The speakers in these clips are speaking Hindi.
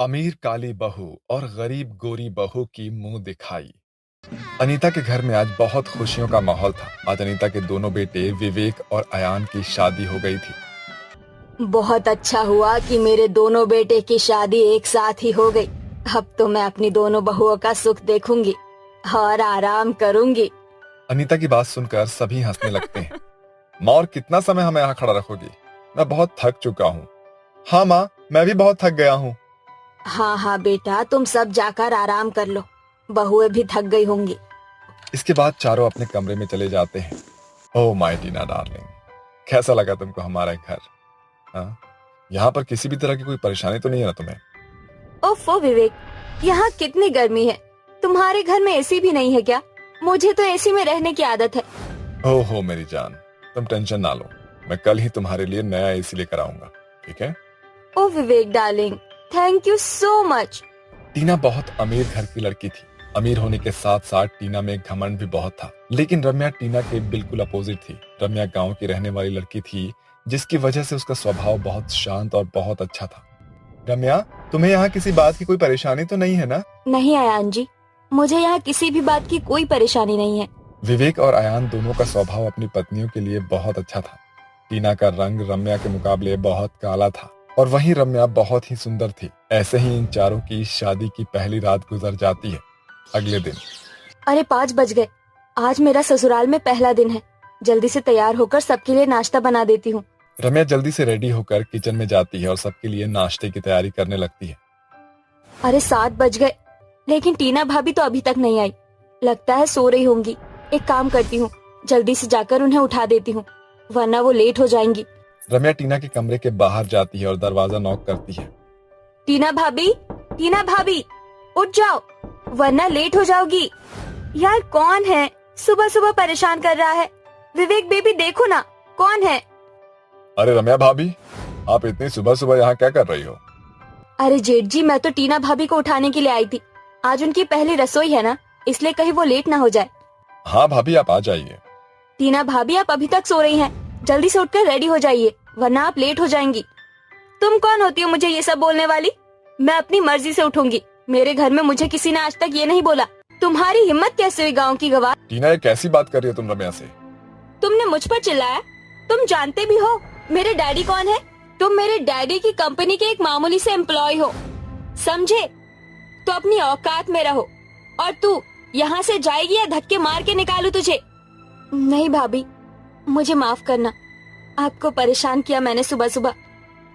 अमीर काली बहू और गरीब गोरी बहू की मुंह दिखाई। अनीता के घर में आज बहुत खुशियों का माहौल था। आज अनीता के दोनों बेटे विवेक और अयान की शादी हो गई थी। बहुत अच्छा हुआ कि मेरे दोनों बेटे की शादी एक साथ ही हो गई। अब तो मैं अपनी दोनों बहुओं का सुख देखूंगी और आराम करूंगी। अनीता की बात सुनकर सभी हंसने लगते हैं। माँ, और कितना समय हमें यहाँ खड़ा रखोगी? मैं बहुत थक चुका हूँ। हाँ माँ, मैं भी बहुत थक गया हूँ। हाँ हाँ बेटा, तुम सब जाकर आराम कर लो। बहुएं भी थक गई होंगी। इसके बाद चारों अपने कमरे में चले जाते हैं। ओह माय टीना डार्लिंग, कैसा लगा तुमको हमारा घर? हाँ, यहाँ पर किसी भी तरह की कोई परेशानी तो नहीं है ना तुम्हें? ओफो विवेक, यहाँ कितनी गर्मी है। तुम्हारे घर में एसी भी नहीं है क्या? मुझे तो एसी में रहने की आदत है। ओहो मेरी जान, तुम टेंशन ना लो। मैं कल ही तुम्हारे लिए नया एसी लेकर आऊंगा, ठीक है? Oh Vivek darling, thank you so much. Tina बहुत अमीर घर की लड़की थी। अमीर होने के साथ साथ टीना में घमंड भी बहुत था। लेकिन रम्या टीना के बिल्कुल अपोजिट थी। रम्या गांव की रहने वाली लड़की थी, जिसकी वजह से उसका स्वभाव बहुत शांत और बहुत अच्छा था। रम्या, तुम्हें यहाँ किसी बात की कोई परेशानी तो नहीं है ना? नहीं अयान जी, मुझे यहाँ किसी भी बात की कोई परेशानी नहीं है। विवेक और अयान दोनों का स्वभाव अपनी पत्नियों के लिए बहुत अच्छा था। टीना का रंग रम्या के मुकाबले बहुत काला था और वहीं रम्या बहुत ही सुंदर थी। ऐसे ही इन चारों की शादी की पहली रात गुजर जाती है। अगले दिन अरे 5 बज गए। आज मेरा ससुराल में पहला दिन है। जल्दी से तैयार होकर सबके लिए नाश्ता बना देती हूँ। रम्या जल्दी से रेडी होकर किचन में जाती है और सबके लिए नाश्ते की तैयारी करने लगती है। अरे 7 बज गए, लेकिन टीना भाभी तो अभी तक नहीं आई। लगता है सो रही होंगी। एक काम करती हूँ, जल्दी से जाकर उन्हें उठा देती हूँ, वरना वो लेट हो जाएंगी। रम्या टीना के कमरे के बाहर जाती है और दरवाजा नॉक करती है। टीना भाभी, टीना भाभी, उठ जाओ वरना लेट हो जाओगी। यार कौन है सुबह सुबह परेशान कर रहा है? विवेक बेबी देखो ना, कौन है? अरे रम्या भाभी, आप इतनी सुबह सुबह यहाँ क्या कर रही हो? अरे जेठ जी, मैं तो टीना भाभी को उठाने के लिए आई थी। आज उनकी पहली रसोई है ना, इसलिए कहीं वो लेट ना हो जाए। हाँ भाभी, आप आ जाइए। टीना भाभी, आप अभी तक सो रही हैं। जल्दी से उठकर रेडी हो जाइए, वरना आप लेट हो जाएंगी। तुम कौन होती हो मुझे ये सब बोलने वाली? मैं अपनी मर्जी से उठूंगी। मेरे घर में मुझे किसी ने आज तक ये नहीं बोला। तुम्हारी हिम्मत कैसे हुई गाँव की गवाह? टीना, ये कैसी बात कर रही हो तुम रम्या से? तुमने मुझ पर चिल्लाया? तुम जानते भी हो मेरे डैडी कौन है? तुम मेरे डैडी की कंपनी के एक मामूली से एम्प्लॉय हो, समझे? तो अपनी औकात में रहो। और तू यहाँ से जाएगी या धक्के मार के निकालू तुझे? नहीं भाभी, मुझे माफ करना, आपको परेशान किया मैंने सुबह सुबह।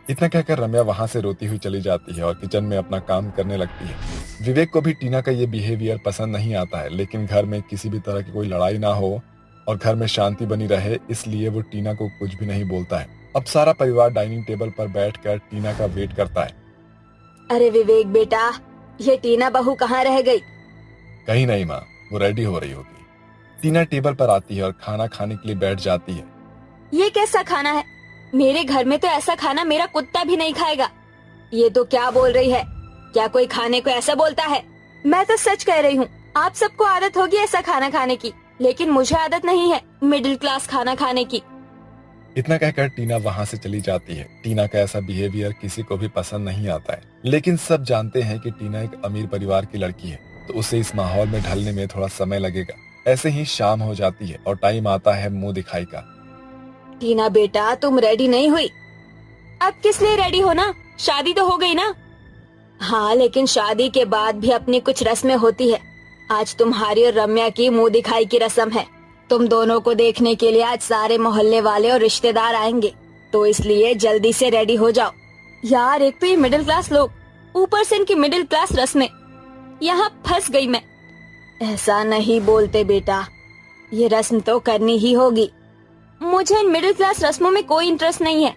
इतना कहकर रम्या वहां से रोती हुई चली जाती है और किचन में अपना काम करने लगती है। विवेक को भी टीना का ये बिहेवियर पसंद नहीं आता है, लेकिन घर में किसी भी तरह की कोई लड़ाई ना हो और घर में शांति बनी रहे, इसलिए वो टीना को कुछ भी नहीं बोलता है। अब सारा परिवार डाइनिंग टेबल पर बैठकर टीना का वेट करता है। अरे विवेक बेटा, ये टीना बहू कहाँ रह गई? कहीं नहीं माँ, वो रेडी हो रही होगी। टीना टेबल पर आती है और खाना खाने के लिए बैठ जाती है। ये कैसा खाना है? मेरे घर में तो ऐसा खाना मेरा कुत्ता भी नहीं खाएगा। ये तो क्या बोल रही है? क्या कोई खाने को ऐसा बोलता है? मैं तो सच कह रही हूँ, आप सबको आदत होगी ऐसा खाना खाने की, लेकिन मुझे आदत नहीं है मिडिल क्लास खाना खाने की। इतना कहकर टीना वहां से चली जाती है। टीना का ऐसा बिहेवियर किसी को भी पसंद नहीं आता है, लेकिन सब जानते हैं कि टीना एक अमीर परिवार की लड़की है, तो उसे इस माहौल में ढलने में थोड़ा समय लगेगा। ऐसे ही शाम हो जाती है और टाइम आता है मुंह दिखाई का। टीना बेटा, तुम रेडी नहीं हुई? अब किस लिए रेडी हो ना, शादी तो हो गई ना। हाँ, लेकिन शादी के बाद भी अपनी कुछ रस्में होती है। आज तुम्हारी और रम्या की मुंह दिखाई की रस्म है। तुम दोनों को देखने के लिए आज सारे मोहल्ले वाले और रिश्तेदार आएंगे, तो इसलिए जल्दी से रेडी हो जाओ। यार, एक तो ये मिडिल क्लास लोग, ऊपर से इनकी मिडिल क्लास रस्में, यहाँ फंस गई मैं। ऐसा नहीं बोलते बेटा, ये रस्म तो करनी ही होगी। मुझे इन मिडिल क्लास रस्मों में कोई इंटरेस्ट नहीं है।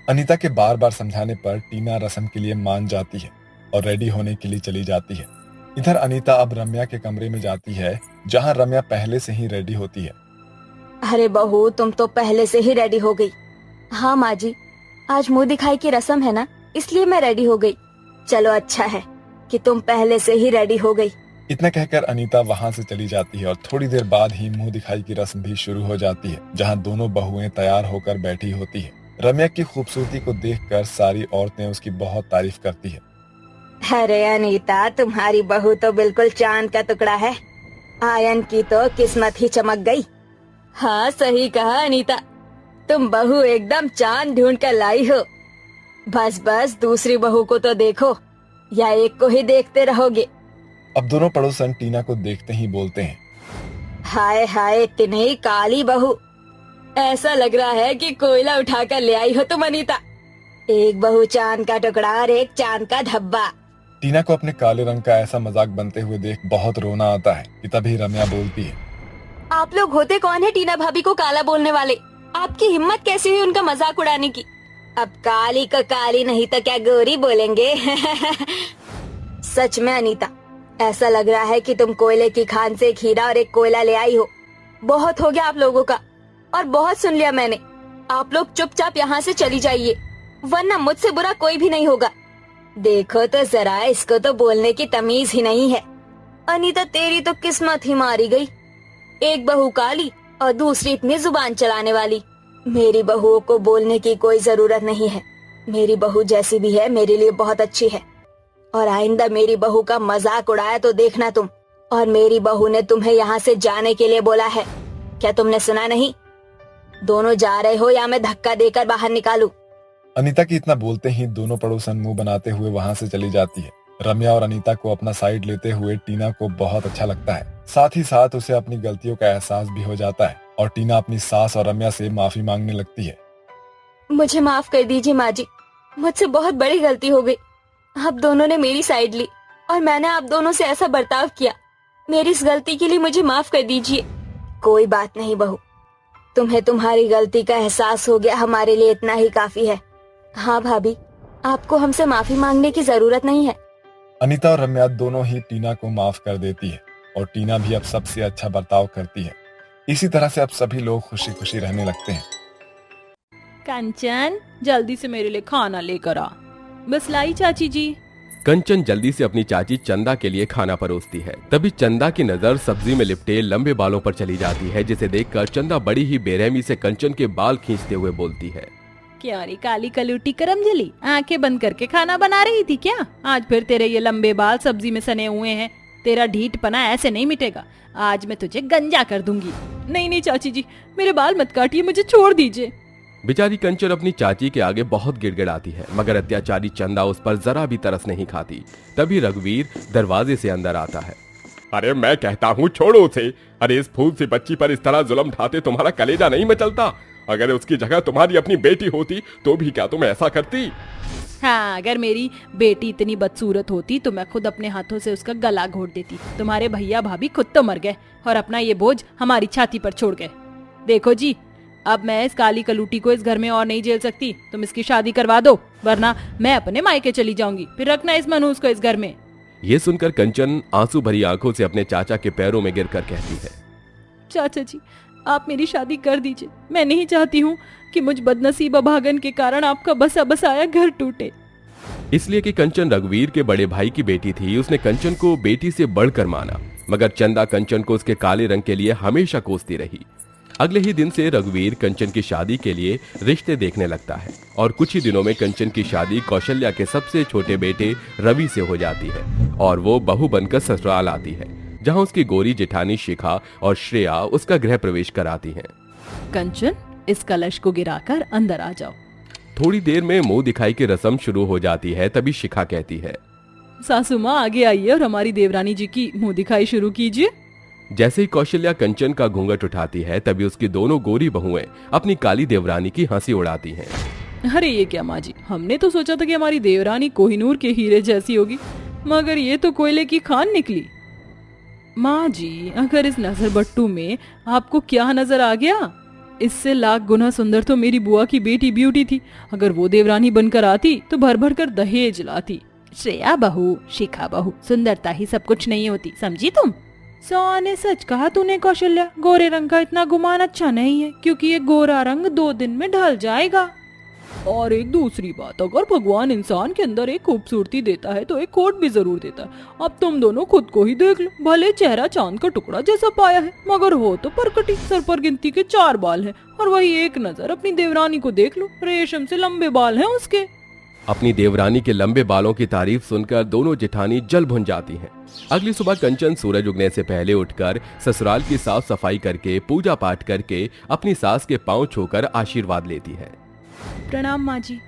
अनीता के बार बार समझाने पर टीना रस्म के लिए मान जाती है और रेडी होने के लिए चली जाती है। इधर अनीता अब रम्या के कमरे में जाती है, जहां रम्या पहले से ही रेडी होती है। अरे बहू, तुम तो पहले से ही रेडी हो गई। हाँ माँ जी, आज मुंह दिखाई की रस्म है ना, इसलिए मैं रेडी हो गई। चलो अच्छा है कि तुम पहले से ही रेडी हो गई। इतना कहकर अनीता वहां से चली जाती है और थोड़ी देर बाद ही मुंह दिखाई की रस्म भी शुरू हो जाती है, जहां दोनों बहुएं तैयार होकर बैठी होती है। रम्या की खूबसूरती को देखकर सारी औरतें उसकी बहुत तारीफ करती है। अरे अनीता, तुम्हारी बहू तो बिल्कुल चांद का टुकड़ा है। आयन की तो किस्मत ही चमक गई। हाँ सही कहा अनीता, तुम बहू एकदम चांद ढूंढ कर लाई हो। बस बस दूसरी बहू को तो देखो, या एक को ही देखते रहोगे। अब दोनों पड़ोसन टीना को देखते ही बोलते हैं, हाय हाय, इतनी काली बहू, ऐसा लग रहा है कि कोयला उठाकर ले आई हो तुम अनीता। एक बहू चांद का टुकड़ा और एक चांद का धब्बा। टीना को अपने काले रंग का ऐसा मजाक बनते हुए देख बहुत रोना आता है कि तभी रम्या बोलती है, आप लोग होते कौन है टीना भाभी को काला बोलने वाले? आपकी हिम्मत कैसी हुई उनका मजाक उड़ाने की? अब काली को काली नहीं तो क्या गोरी बोलेंगे? सच में अनीता, ऐसा लग रहा है कि तुम कोयले की खान से एक हीरा और एक कोयला ले आई हो। बहुत हो गया आप लोगों का, और बहुत सुन लिया मैंने। आप लोग चुपचाप यहाँ से चली जाइए, वरना मुझसे बुरा कोई भी नहीं होगा। देखो तो जरा, इसको तो बोलने की तमीज ही नहीं है। अनीता, तेरी तो किस्मत ही मारी गई। एक बहू काली और दूसरी इतनी जुबान चलाने वाली। मेरी बहुओं को बोलने की कोई जरूरत नहीं है। मेरी बहू जैसी भी है मेरे लिए बहुत अच्छी है, और आइंदा मेरी बहू का मजाक उड़ाया तो देखना तुम। और मेरी बहू ने तुम्हें यहाँ से जाने के लिए बोला है, क्या तुमने सुना नहीं? दोनों जा रहे हो या मैं धक्का देकर बाहर निकालूं? अनीता की इतना बोलते ही दोनों पड़ोसन मुंह बनाते हुए वहां से चली जाती है। रम्या और अनीता को अपना साइड लेते हुए टीना को बहुत अच्छा लगता है। साथ ही साथ उसे अपनी गलतियों का एहसास भी हो जाता है और टीना अपनी सास और रम्या से माफी मांगने लगती है। मुझे माफ कर दीजिए माँ जी, मुझसे बहुत बड़ी गलती हो गई। आप दोनों ने मेरी साइड ली और मैंने आप दोनों से ऐसा बर्ताव किया। मेरी इस गलती के लिए मुझे माफ कर दीजिए। कोई बात नहीं बहू, तुम्हें तुम्हारी गलती का एहसास हो गया, हमारे लिए इतना ही काफी है। हाँ भाभी, आपको हमसे माफी मांगने की जरूरत नहीं है। अनीता और रम्या दोनों ही टीना को माफ कर देती है और टीना भी अब सबसे अच्छा बर्ताव करती है। इसी तरह से अब सभी लोग खुशी खुशी रहने लगते हैं। कंचन, जल्दी से मेरे लिए खाना लेकर आ। बस लाई चाची जी। कंचन जल्दी से अपनी चाची चंदा के लिए खाना परोसती है। तभी चंदा की नजर सब्जी में लिपटे लंबे बालों पर चली जाती है, जिसे देखकर चंदा बड़ी ही बेरहमी से कंचन के बाल खींचते हुए बोलती है, क्या रे काली कलूटी करमजली, आंखें बंद करके खाना बना रही थी क्या? आज फिर तेरे ये लंबे बाल सब्जी में सने हुए हैं। तेरा ढीठपना ऐसे नहीं मिटेगा। आज मैं तुझे गंजा कर दूंगी। नहीं नहीं चाची जी, मेरे बाल मत काटिए, मुझे छोड़ दीजिए। बेचारी कंचन अपनी चाची के आगे बहुत गिड़गिड़ाती है, मगर अत्याचारी चंदा उस पर जरा भी तरस नहीं खाती। तभी रघुवीर दरवाजे से अंदर आता है। अरे मैं कहता हूँ छोड़ो उसे। अरे इस फूल सी बच्ची पर इस तरह जुल्म ढाते तुम्हारा कलेजा नहीं मचलता? अगर उसकी जगह तुम्हारी अपनी बेटी होती तो भी क्या तुम ऐसा करती? हाँ, अगर मेरी बेटी इतनी बदसूरत होती तो मैं खुद अपने हाथों से उसका गला घोट देती। तुम्हारे भैया भाभी खुद तो मर गए और अपना ये बोझ हमारी छाती पर छोड़ गए। देखो जी, अब मैं इस काली कलूटी को इस घर में और नहीं झेल सकती। तुम इसकी शादी करवा दो, वरना मैं अपने मायके चली जाऊंगी। फिर रखना इस मनहूस को इस घर में। ये सुनकर कंचन आंसू भरी आंखों से अपने चाचा के पैरों में गिरकर कहती है, चाचा जी, आप मेरी शादी कर दीजिए। मैं नहीं चाहती हूँ कि मुझ बदनसीब अभागन के कारण आपका बसा बसाया घर टूटे। इसलिए कि कंचन रघुवीर के बड़े भाई की बेटी थी, उसने कंचन को बेटी से बढ़कर माना। मगर चंदा कंचन को उसके काले रंग के लिए हमेशा कोसती रही। अगले ही दिन से रघुवीर कंचन की शादी के लिए रिश्ते देखने लगता है और कुछ ही दिनों में कंचन की शादी कौशल्या के सबसे छोटे बेटे रवि से हो जाती है और वो बहू बनकर ससुराल आती है, जहां उसकी गोरी जेठानी शिखा और श्रेया उसका गृह प्रवेश कराती हैं। कंचन, इस कलश को गिराकर अंदर आ जाओ। थोड़ी देर में मुंह दिखाई की रस्म शुरू हो जाती है। तभी शिखा कहती है, सासू माँ आगे आइए और हमारी देवरानी जी की मुंह दिखाई शुरू कीजिए। जैसे ही कौशल्या कंचन का घूंघट उठाती है, तभी उसकी दोनों गोरी बहुएं अपनी काली देवरानी की हंसी उड़ाती हैं। अरे ये क्या माँ जी, हमने तो सोचा था कि हमारी देवरानी कोहिनूर के हीरे जैसी होगी, मगर ये तो कोयले की खान निकली। माँ जी, अगर इस नजर बट्टू में आपको क्या नजर आ गया? इससे लाख गुना सुंदर तो मेरी बुआ की बेटी ब्यूटी थी। अगर वो देवरानी बनकर आती तो भर भर कर दहेज लाती। श्रेया बहू, शिखा बहू, सुंदरता ही सब कुछ नहीं होती, समझी तुम? सौ ने सच कहा तूने कौशल्या। गोरे रंग का इतना गुमान अच्छा नहीं है, क्योंकि ये गोरा रंग 2 दिन में ढल जाएगा। और एक दूसरी बात, अगर भगवान इंसान के अंदर एक खूबसूरती देता है तो एक खोट भी जरूर देता है। अब तुम दोनों खुद को ही देख लो। भले चेहरा चांद का टुकड़ा जैसा पाया है, मगर हो तो परकटी। सर पर गिनती के 4 बाल हैं, और वही एक नजर अपनी देवरानी को देख लो, रेशम से लंबे बाल हैं उसके। अपनी देवरानी के लंबे बालों की तारीफ सुनकर दोनों जेठानी जल भुन जाती हैं। अगली सुबह कंचन सूरज उगने से पहले उठकर ससुराल की साफ सफाई करके पूजा पाठ करके अपनी सास के पांव छूकर आशीर्वाद लेती है। प्रणाम माँ जी।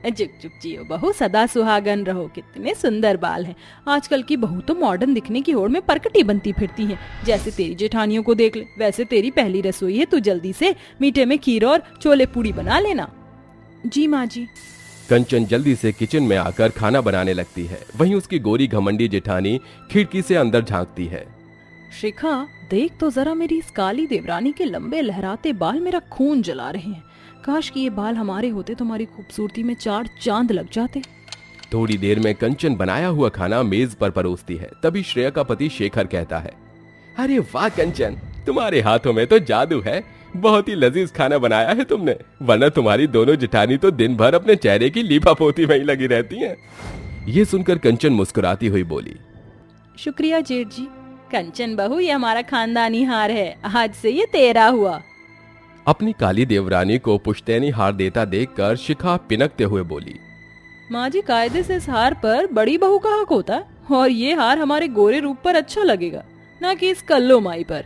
जुग जुग जियो बहू, सदा सुहागन रहो। कितने सुंदर बाल हैं। आजकल की बहू तो मॉडर्न दिखने की होड़ में परकटी बनती फिरती हैं। जैसे तेरी जेठानियों को देख ले, वैसे तेरी पहली रसोई है। तू जल्दी से मीठे में खीर और छोले पूड़ी बना लेना। जी माँ जी। कंचन जल्दी से किचन में आकर खाना बनाने लगती है। वहीं उसकी गोरी घमंडी जेठानी खिड़की से अंदर झांकती है। शिखा, देख तो जरा मेरी इस काली देवरानी के लंबे लहराते बाल मेरा खून जला रहे हैं। काश कि ये बाल हमारे होते तो हमारी खूबसूरती में 4 चांद लग जाते। थोड़ी देर में कंचन बनाया हुआ खाना मेज पर परोसती है। तभी श्रेया का पति शेखर कहता है, अरे वाह कंचन, तुम्हारे हाथों में तो जादू है। बहुत ही लजीज खाना बनाया है तुमने, वरना तुम्हारी दोनों जेठानी तो दिन भर अपने चेहरे की लीपापोती में ही लगी रहती हैं। ये सुनकर कंचन मुस्कुराती हुई बोली, शुक्रिया जेठ जी। कंचन बहू, ये हमारा खानदानी हार है। आज से ये तेरा हुआ। अपनी काली देवरानी को पुश्तैनी हार देता देखकर शिखा पिनकते हुए बोली, माँ जी, कायदे से इस हार पर बड़ी बहू का हक होता है, और ये हार हमारे गोरे रूप पर अच्छा लगेगा, ना कि इस कल्लो माई पर।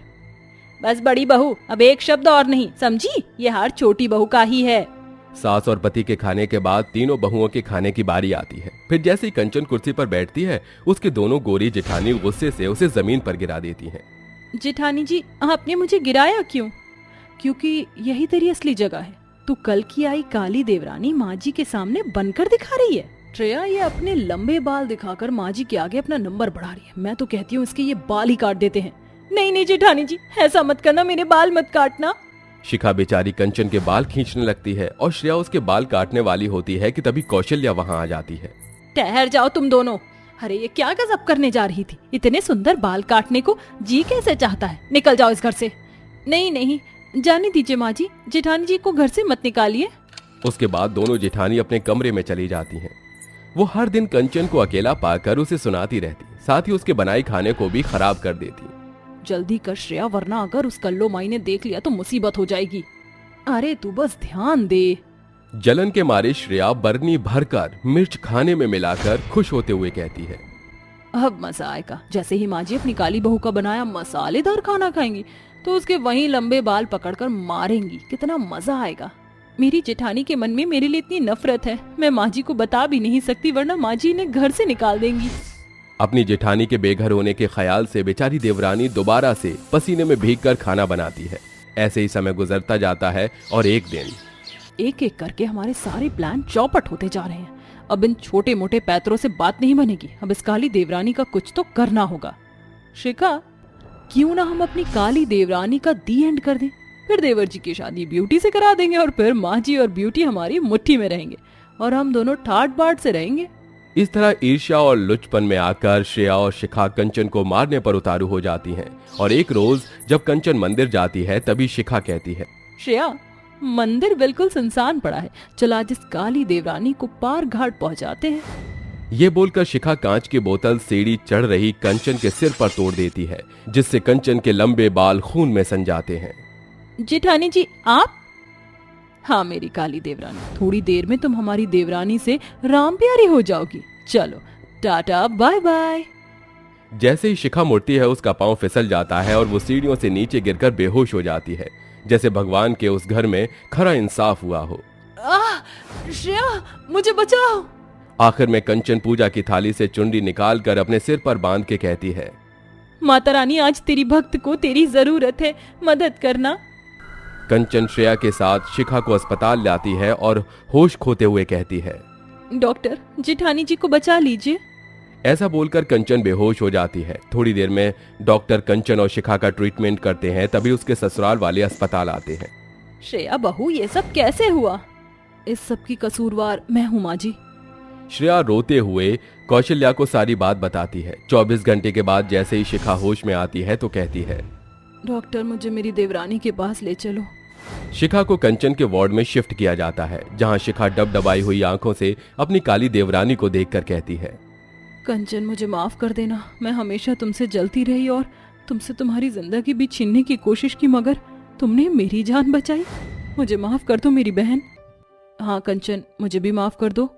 बस बड़ी बहू, अब एक शब्द और नहीं, समझी? ये हार छोटी बहू का ही है। सास और पति के खाने के बाद तीनों बहुओं के खाने की बारी आती है। फिर जैसे ही कंचन कुर्सी पर बैठती है, उसके दोनों गोरी जेठानी गुस्से से उसे जमीन पर गिरा देती हैं। जेठानी जी, आपने मुझे गिराया क्यों? क्योंकि यही तेरी असली जगह है। तू कल की आई काली देवरानी माँ जी के सामने बनकर दिखा रही है। श्रेया, ये अपने लंबे बाल दिखाकर माँ जी के आगे अपना नंबर बढ़ा रही है। मैं तो कहती हूँ इसके ये बाल ही काट देते हैं। नहीं नहीं जेठानी जी, ऐसा मत करना, मेरे बाल मत काटना। शिखा बेचारी कंचन के बाल खींचने लगती है और श्रेया उसके बाल काटने वाली होती है कि तभी कौशल्या वहाँ आ जाती है। ठहर जाओ तुम दोनों। अरे ये क्या गजब करने जा रही थी? इतने सुंदर बाल काटने को जी कैसे चाहता है? निकल जाओ इस घर से। नहीं नहीं, जाने दीजिए माँ जी, जेठानी जी को घर से मत निकालिए। उसके बाद दोनों जेठानी अपने कमरे में चली जाती हैं। वो हर दिन कंचन को अकेला पाकर उसे सुनाती रहती, साथ ही उसके बनाए खाने को भी खराब कर देती। जल्दी कर श्रेया, वरना अगर उस कल्लो माई ने देख लिया तो मुसीबत हो जाएगी। अरे तू बस ध्यान दे। जलन के मारे श्रेया बरनी भरकर मिर्च खाने में मिलाकर खुश होते हुए कहती है, अब मजा आएगा। जैसे ही माँ जी अपनी काली बहू का बनाया मसालेदार खाना खाएंगी तो उसके वहीं लंबे बाल पकड़कर मारेंगी। कितना मजा आएगा। मेरी जेठानी के मन में मेरे लिए इतनी नफरत है, मैं माँ जी को बता भी नहीं सकती, वरना माँ जी इन्हें घर से निकाल देंगी। अपनी जेठानी के बेघर होने के ख्याल से बेचारी देवरानी दोबारा से पसीने में भीगकर खाना बनाती है। ऐसे ही समय गुजरता जाता है और एक दिन एक एक करके हमारे सारे प्लान चौपट होते जा रहे हैं। अब इन छोटे मोटे पैतरों से बात नहीं बनेगी। अब इस काली देवरानी का कुछ तो करना होगा। शिखा, क्यों ना हम अपनी काली देवरानी का दी एंड कर दें? फिर देवर जी की शादी ब्यूटी से करा देंगे और फिर माँ जी और ब्यूटी हमारी मुट्ठी में रहेंगे और हम दोनों ठाट बाट से रहेंगे। इस तरह ईर्ष्या और लुचपन में आकर श्रेया और शिखा कंचन को मारने पर उतारू हो जाती हैं। और एक रोज जब कंचन मंदिर जाती है तभी शिखा कहती है, श्रेया, मंदिर बिल्कुल सुनसान पड़ा है, चल आज इस काली देवरानी को पार घाट पहुंचाते हैं। ये बोलकर शिखा कांच की बोतल सीढ़ी चढ़ रही कंचन के सिर पर तोड़ देती है, जिससे कंचन के लंबे बाल खून में सन जाते हैं। जेठानी जी आप? हाँ मेरी काली देवरानी, थोड़ी देर में तुम हमारी देवरानी से राम प्यारी हो जाओगी। चलो टाटा बाय बाय। जैसे ही शिखा मुड़ती है उसका पांव फिसल जाता है और वो सीढ़ियों से नीचे गिरकर बेहोश हो जाती है, जैसे भगवान के उस घर में खरा इंसाफ हुआ हो। श्रेया, मुझे बचाओ। आखिर में कंचन पूजा की थाली से चुंडी निकालकर अपने सिर पर बांध के कहती है, माता रानी, आज तेरी भक्त को तेरी जरूरत है, मदद करना। कंचन श्रेया के साथ शिखा को अस्पताल लाती है और होश खोते हुए कहती है, डॉक्टर, जेठानी जी को बचा लीजिए। ऐसा बोलकर कंचन बेहोश हो जाती है। थोड़ी देर में डॉक्टर कंचन और शिखा का ट्रीटमेंट करते हैं, तभी उसके ससुराल वाले अस्पताल आते हैं। श्रेया बहू, ये सब कैसे हुआ? इस सब की कसूरवार मैं हूँ माँ जी। श्रेया रोते हुए कौशल्या को सारी बात बताती है। 24 घंटे के बाद जैसे ही शिखा होश में आती है तो कहती है, डॉक्टर, मुझे मेरी देवरानी के पास ले चलो। शिखा को कंचन के वार्ड में शिफ्ट किया जाता है, जहां शिखा डबडबाई हुई आंखों से अपनी काली देवरानी को देखकर कहती है, कंचन, मुझे माफ कर देना। मैं हमेशा तुमसे जलती रही और तुमसे तुम्हारी जिंदगी भी छीनने की कोशिश की, मगर तुमने मेरी जान बचाई। मुझे माफ कर दो मेरी बहन। हाँ कंचन, मुझे भी माफ कर दो।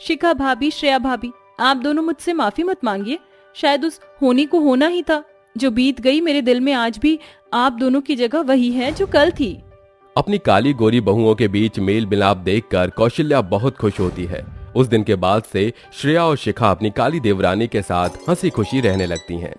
शिखा भाभी, श्रेया भाभी, आप दोनों मुझसे माफी मत मांगिए। शायद उस होनी को होना ही था। जो बीत गई मेरे दिल में आज भी आप दोनों की जगह वही है जो कल थी। अपनी काली गोरी बहुओं के बीच मेल मिलाप देखकर कौशल्या बहुत खुश होती है। उस दिन के बाद से श्रेया और शिखा अपनी काली देवरानी के साथ हंसी खुशी रहने लगती हैं।